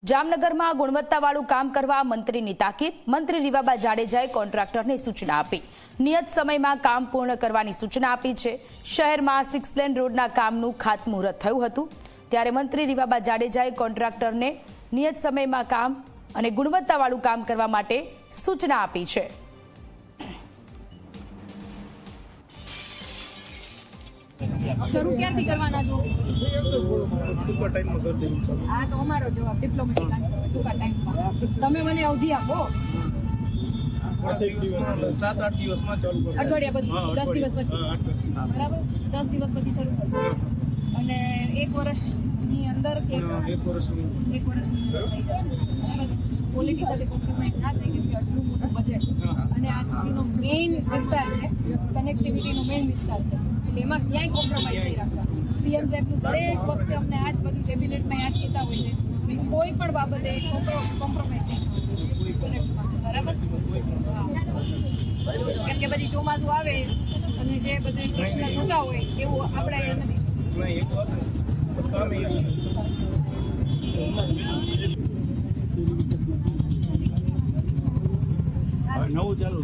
જામનગરમાં ગુણવત્તાવાળું કામ કરવા મંત્રીની તાકીદ। મંત્રી રીવાબા જાડેજાએ કોન્ટ્રાક્ટરને સૂચના આપી। નિયત સમયમાં કામ પૂર્ણ કરવાની સૂચના આપી છે। શહેરમાં 6 લેન રોડના કામનું ખાતમુહૂર્ત થયું હતું, ત્યારે મંત્રી રીવાબા જાડેજાએ કોન્ટ્રાક્ટરને નિયત સમયમાં કામ અને ગુણવત્તાવાળું કામ કરવા માટે સૂચના આપી છે। શરૂ ક્યારથી કરવાના છો? ટૂંકા ટાઈમમાં કરી દેવું છે। આ તો અમારો જવાબ, ડિપ્લોમેટિક આન્સર, ટૂંકા ટાઈમમાં। તમે મને અવધિ આપો, 7-8 દિવસમાં ચાલુ કરો। અઠવાડિયા પછી, 10 દિવસ પછી, બરાબર? 10 દિવસ પછી શરૂ કરશો અને 1 વર્ષની અંદર કે 1 વર્ષની અંદર થઈ જશે, બરાબર? ક્વોલિટી સાથે કોમ્પ્રોમાઇઝ ના થાય, કેમ કે આટલું મોટું બજેટ અને આ સિટીનો મેઇન વિસ્તાર છે, કનેક્ટિવિટીનો મેઇન વિસ્તાર છે, એટલે એમાં ક્યાંય કોમ્પ્રોમાઇઝ નહીં રાખવા। સીએમ સાહેબનું દરેક વખતે અમને આ જ બધું કેબિનેટમાં યાદ કહેતા હોય છે કે કોઈ પણ બાબતે કોમ્પ્રોમાઇઝ નહીં થવું, બરાબર? કેમ કે પછી ચોમાસું આવે અને જે બધે પ્રશ્ન થતા હોય એવું આપણે એ નથી। એક વાત કામ નવું ચાલુ